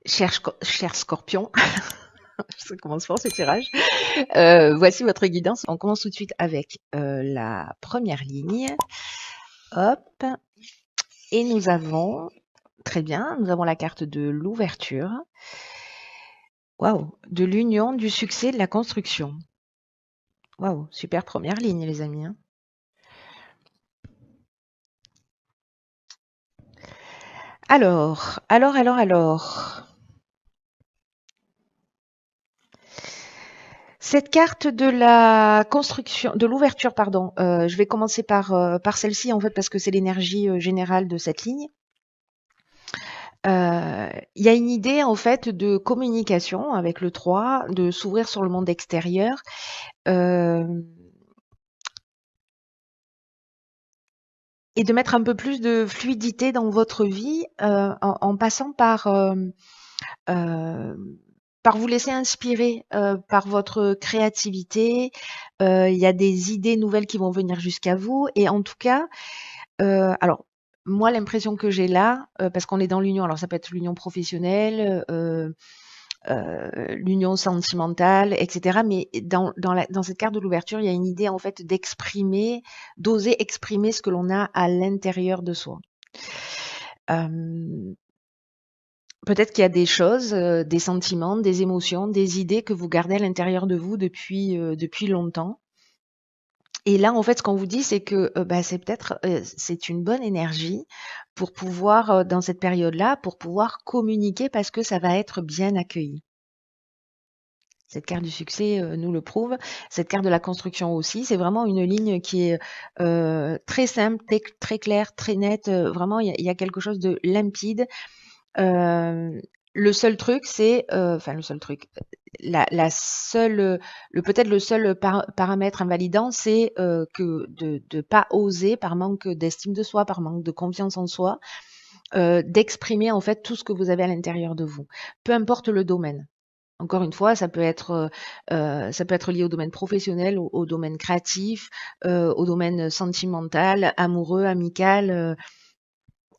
Cher Scorpion, ça commence fort ce tirage. Voici votre guidance. On commence tout de suite avec la première ligne. Hop. Et nous avons, très bien, nous avons la carte de l'ouverture. Waouh, de l'union, du succès, de la construction. Waouh, super première ligne, les amis, hein. Alors. Cette carte de la construction, de l'ouverture, pardon. Je vais commencer par celle-ci en fait parce que c'est l'énergie générale de cette ligne. Il y a une idée en fait de communication avec le 3, de s'ouvrir sur le monde extérieur. euh, et de mettre un peu plus de fluidité dans votre vie en passant euh, par vous laisser inspirer par votre créativité. Il y a des idées nouvelles qui vont venir jusqu'à vous. Et en tout cas, alors, moi, l'impression que j'ai là, parce qu'on est dans l'union, alors ça peut être l'union professionnelle, l'union sentimentale, etc. Mais dans cette carte de l'ouverture, il y a une idée en fait d'exprimer, d'oser exprimer ce que l'on a à l'intérieur de soi. Euh, Peut-être qu'il y a des choses, des sentiments, des émotions, des idées que vous gardez à l'intérieur de vous depuis longtemps. Et là, en fait, ce qu'on vous dit, c'est que bah, c'est une bonne énergie pour pouvoir, dans cette période-là, pour pouvoir communiquer parce que ça va être bien accueilli. Cette carte du succès nous le prouve. Cette carte de la construction aussi, c'est vraiment une ligne qui est très simple, très claire, très nette. Vraiment, il y a quelque chose de limpide. Euh, le seul truc, c'est, enfin le seul truc, la seule, peut-être le seul paramètre invalidant, c'est que de pas oser, par manque d'estime de soi, par manque de confiance en soi, d'exprimer en fait tout ce que vous avez à l'intérieur de vous, peu importe le domaine. Encore une fois, ça peut être lié au domaine professionnel, au domaine créatif, au domaine sentimental, amoureux, amical.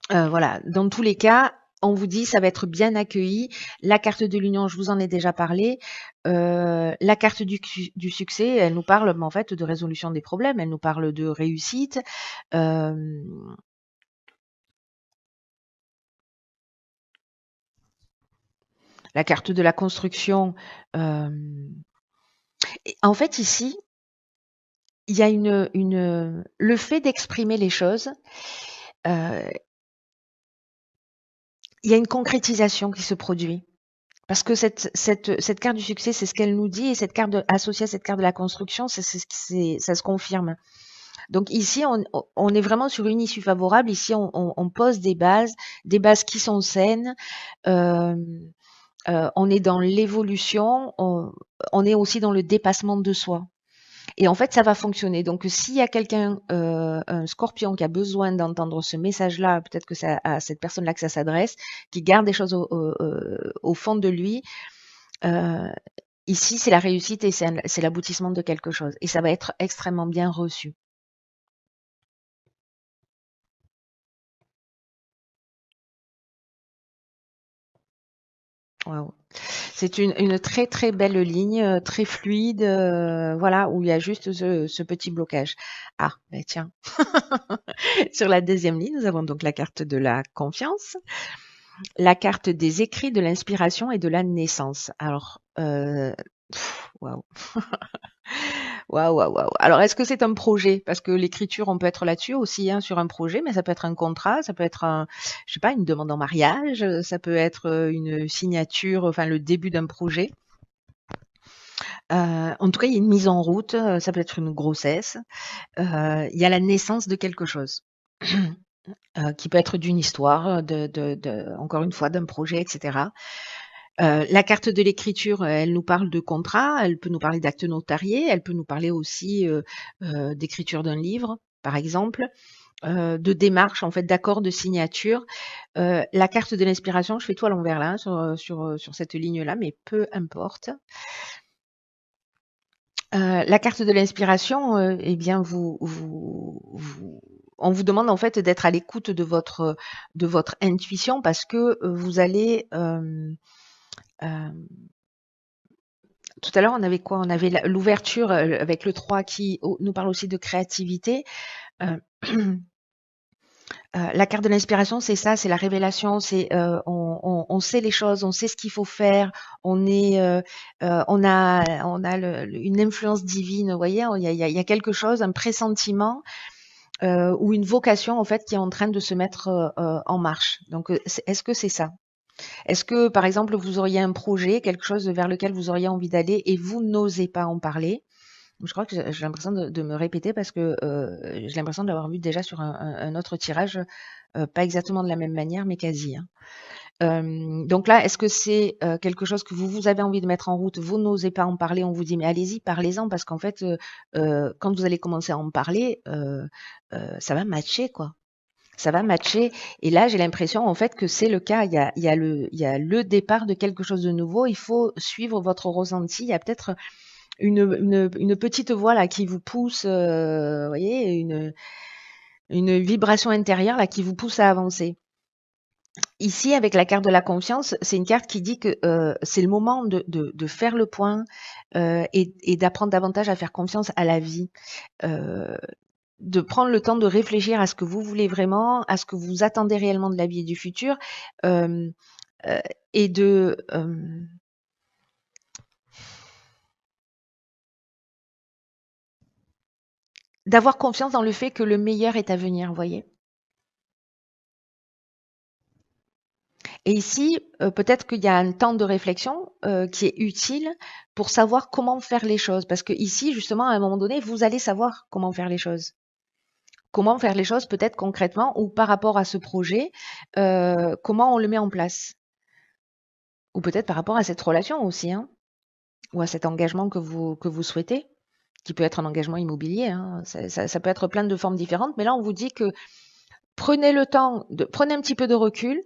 Voilà, dans tous les cas, on vous dit ça va être bien accueilli. La carte de l'union, je vous en ai déjà parlé. La carte du succès, elle nous parle en fait de résolution des problèmes, elle nous parle de réussite. Euh, la carte de la construction. euh, En fait, ici, il y a le fait d'exprimer les choses. euh, il y a une concrétisation qui se produit. Parce que cette carte du succès, c'est ce qu'elle nous dit, et cette carte associée à cette carte de la construction, ça se confirme. Donc ici, on est vraiment sur une issue favorable. Ici, on pose des bases qui sont saines. Euh, on est dans l'évolution, on est aussi dans le dépassement de soi. Et en fait, ça va fonctionner. Donc, s'il y a quelqu'un, un scorpion qui a besoin d'entendre ce message-là, peut-être que c'est à cette personne-là que ça s'adresse, qui garde des choses au fond de lui, euh, ici, c'est la réussite et c'est l'aboutissement de quelque chose. Et ça va être extrêmement bien reçu. Waouh. C'est une très très belle ligne, très fluide, voilà, où il y a juste ce petit blocage. Ah, ben tiens. Sur la deuxième ligne, nous avons donc la carte de la confiance, la carte des écrits, de l'inspiration et de la naissance. Alors, waouh. Waouh, waouh, waouh. Alors, est-ce que c'est un projet? Parce que l'écriture, on peut être là-dessus aussi, hein, sur un projet, mais ça peut être un contrat, ça peut être je sais pas, une demande en mariage, ça peut être une signature, enfin le début d'un projet. En tout cas, il y a une mise en route, ça peut être une grossesse. Il y a la naissance de quelque chose. Qui peut être d'une histoire, encore une fois, d'un projet, etc. La carte de l'écriture, elle nous parle de contrat, elle peut nous parler d'actes notariés, elle peut nous parler aussi d'écriture d'un livre, par exemple, de démarche, en fait, d'accord de signature. La carte de l'inspiration, je fais tout à l'envers là, sur cette ligne-là, mais peu importe. La carte de l'inspiration, eh bien, on vous demande en fait d'être à l'écoute de votre intuition parce que vous allez tout à l'heure, on avait quoi? On avait l'ouverture avec le 3 qui nous parle aussi de créativité. Euh, la carte de l'inspiration, c'est ça, c'est la révélation, c'est on sait les choses, on sait ce qu'il faut faire, on a une influence divine, vous voyez, il y a quelque chose, un pressentiment ou une vocation en fait qui est en train de se mettre en marche. Donc, est-ce que c'est ça? Est-ce que, par exemple, vous auriez un projet, quelque chose vers lequel vous auriez envie d'aller et vous n'osez pas en parler? Je crois que j'ai l'impression de me répéter parce que j'ai l'impression de l'avoir vu déjà sur un autre tirage, pas exactement de la même manière, mais quasi. Hein. Donc là, est-ce que c'est quelque chose que vous avez envie de mettre en route, vous n'osez pas en parler, on vous dit mais allez-y, parlez-en parce qu'en fait, quand vous allez commencer à en parler, ça va matcher quoi. Ça va matcher. Et là, j'ai l'impression en fait que c'est le cas. Il y a le départ de quelque chose de nouveau. Il faut suivre votre ressenti. Il y a peut-être une petite voix là qui vous pousse, vous voyez, une vibration intérieure là qui vous pousse à avancer. Ici, avec la carte de la confiance, c'est une carte qui dit que c'est le moment de faire le point et d'apprendre davantage à faire confiance à la vie. De prendre le temps de réfléchir à ce que vous voulez vraiment, à ce que vous attendez réellement de la vie et du futur, euh, et d'avoir confiance dans le fait que le meilleur est à venir, vous voyez. Et ici, peut-être qu'il y a un temps de réflexion qui est utile pour savoir comment faire les choses. Parce que ici, justement, à un moment donné, vous allez savoir comment faire les choses. Comment faire les choses peut-être concrètement ou par rapport à ce projet, comment on le met en place. Ou peut-être par rapport à cette relation aussi, hein, ou à cet engagement que vous souhaitez, qui peut être un engagement immobilier. Hein. Ça peut être plein de formes différentes, mais là, on vous dit que prenez le temps, prenez un petit peu de recul.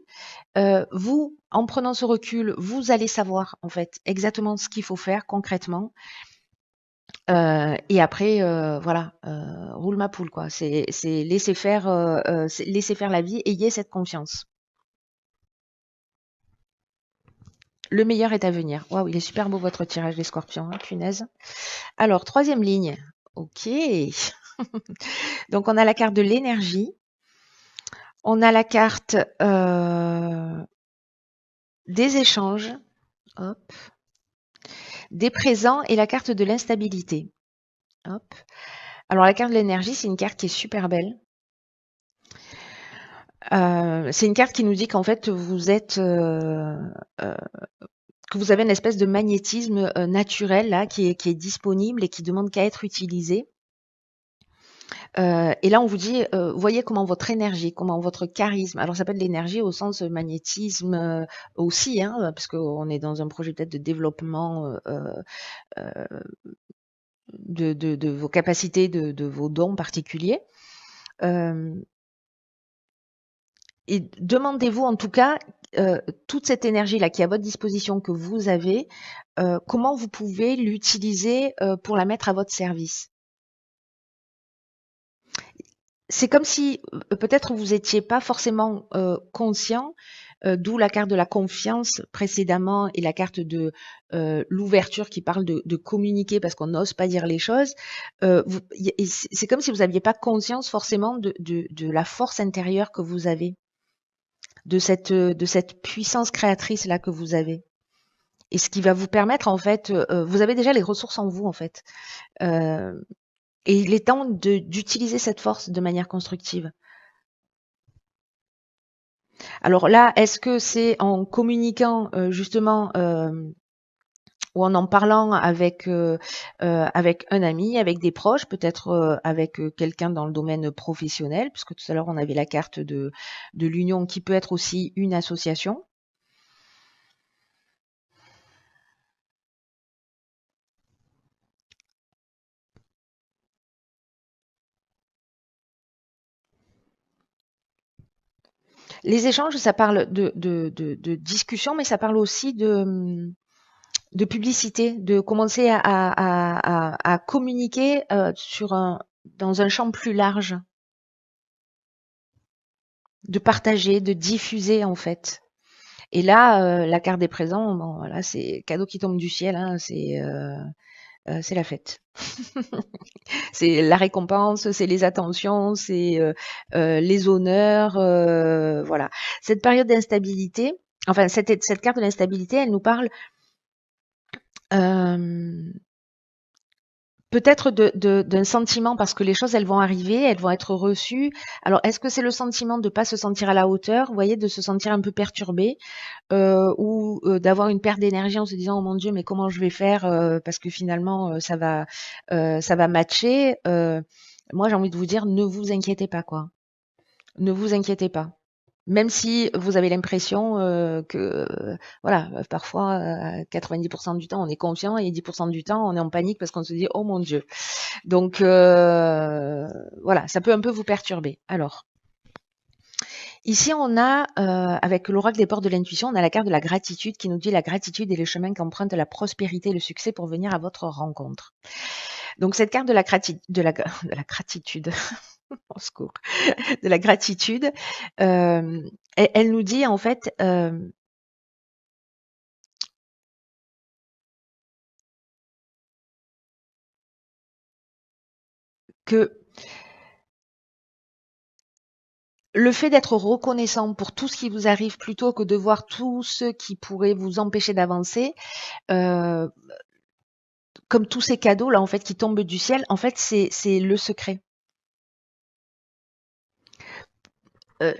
Vous, en prenant ce recul, vous allez savoir en fait exactement ce qu'il faut faire concrètement. Et après, voilà, roule ma poule quoi. C'est laisser faire la vie. Ayez cette confiance. Le meilleur est à venir. Waouh, il est super beau votre tirage des scorpions, hein, punaise. Alors, troisième ligne. Ok. Donc, on a la carte de l'énergie. On a la carte des échanges. Hop. Des présents et la carte de l'instabilité. Hop. Alors, la carte de l'énergie, c'est une carte qui est super belle. C'est une carte qui nous dit qu'en fait, vous êtes... que vous avez une espèce de magnétisme naturel là qui est disponible et qui demande qu'à être utilisé. Et là, on vous dit, voyez comment votre énergie, comment votre charisme, alors ça peut être l'énergie au sens magnétisme aussi, hein, parce qu'on est dans un projet peut-être de développement de vos capacités, de vos dons particuliers. Et demandez-vous en tout cas, toute cette énergie-là qui est à votre disposition, que vous avez, comment vous pouvez l'utiliser pour la mettre à votre service. C'est comme si peut-être vous n'étiez pas forcément conscient, d'où la carte de la confiance précédemment et la carte de l'ouverture qui parle de communiquer parce qu'on n'ose pas dire les choses. C'est comme si vous n'aviez pas conscience forcément de la force intérieure que vous avez, de cette puissance créatrice là que vous avez. Et ce qui va vous permettre en fait, vous avez déjà les ressources en vous en fait. Et il est temps d'utiliser cette force de manière constructive. Alors là, est-ce que c'est en communiquant justement ou en parlant avec un ami, avec des proches, peut-être avec quelqu'un dans le domaine professionnel, puisque tout à l'heure on avait la carte de l'union qui peut être aussi une association. Les échanges, ça parle de discussion, mais ça parle aussi de publicité, de commencer à communiquer dans un champ plus large. de partager, de diffuser en fait. Et là, la carte des présents, bon, voilà, c'est cadeau qui tombe du ciel, hein, c'est la fête. C'est la récompense, c'est les attentions, c'est les honneurs, voilà. Cette période d'instabilité, enfin cette carte de l'instabilité, elle nous parle euh, peut-être d'un sentiment parce que les choses, elles vont arriver, elles vont être reçues. Alors, est-ce que c'est le sentiment de pas se sentir à la hauteur, vous voyez, de se sentir un peu perturbé, ou d'avoir une perte d'énergie en se disant: «Oh mon Dieu, mais comment je vais faire, parce que finalement, ça va matcher», moi, j'ai envie de vous dire: ne vous inquiétez pas, quoi. Ne vous inquiétez pas. Même si vous avez l'impression que, voilà, parfois, 90% du temps, on est confiant et 10% du temps, on est en panique parce qu'on se dit: «Oh mon Dieu». Donc, voilà, ça peut un peu vous perturber. Alors, ici, on a, avec l'oracle des portes de l'intuition, on a la carte de la gratitude qui nous dit: «La gratitude est le chemin qu'emprunte la prospérité et le succès pour venir à votre rencontre». Donc cette carte de la de la gratitude, au secours, de la gratitude, elle nous dit en fait, que le fait d'être reconnaissant pour tout ce qui vous arrive plutôt que de voir tout ce qui pourrait vous empêcher d'avancer, heu, comme tous ces cadeaux là en fait qui tombent du ciel, en fait c'est le secret.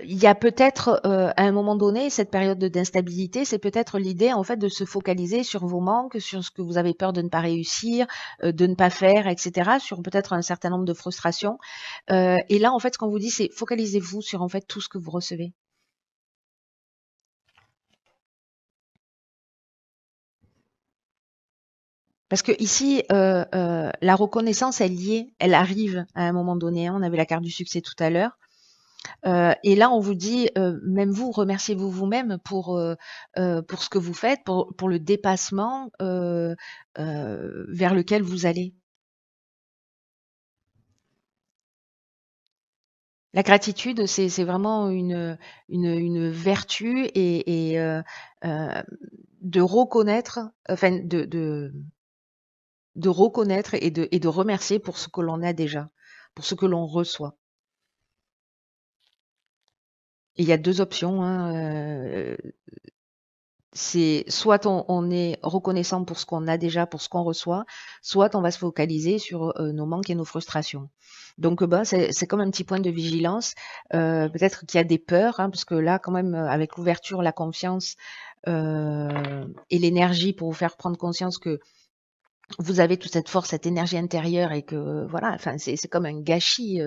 Il y a peut-être, à un moment donné, cette période d'instabilité, c'est peut-être l'idée, en fait, de se focaliser sur vos manques, sur ce que vous avez peur de ne pas réussir, de ne pas faire et cetera, sur peut-être un certain nombre de frustrations. Et là, en fait, ce qu'on vous dit, c'est focalisez-vous sur, en fait, tout ce que vous recevez. Parce que ici, la reconnaissance, elle y est, elle arrive à un moment donné, hein. On avait la carte du succès tout à l'heure. Et là, on vous dit, même vous, remerciez-vous vous-même pour ce que vous faites, pour le dépassement vers lequel vous allez. La gratitude, c'est vraiment une vertu et euh, de reconnaître, enfin de reconnaître et de remercier pour ce que l'on a déjà, pour ce que l'on reçoit. Et il y a deux options, hein, c'est soit on est reconnaissant pour ce qu'on a déjà, pour ce qu'on reçoit, soit on va se focaliser sur nos manques et nos frustrations. Donc, bah, c'est comme un petit point de vigilance. Peut-être qu'il y a des peurs, hein, parce que là, quand même, avec l'ouverture, la confiance et l'énergie pour vous faire prendre conscience que vous avez toute cette force, cette énergie intérieure et que voilà, enfin, c'est comme un gâchis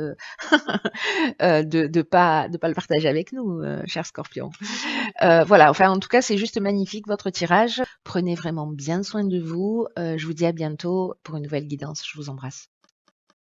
de pas le partager avec nous, cher Scorpion. Voilà, enfin en tout cas, c'est juste magnifique votre tirage. Prenez vraiment bien soin de vous. Je vous dis à bientôt pour une nouvelle guidance. Je vous embrasse.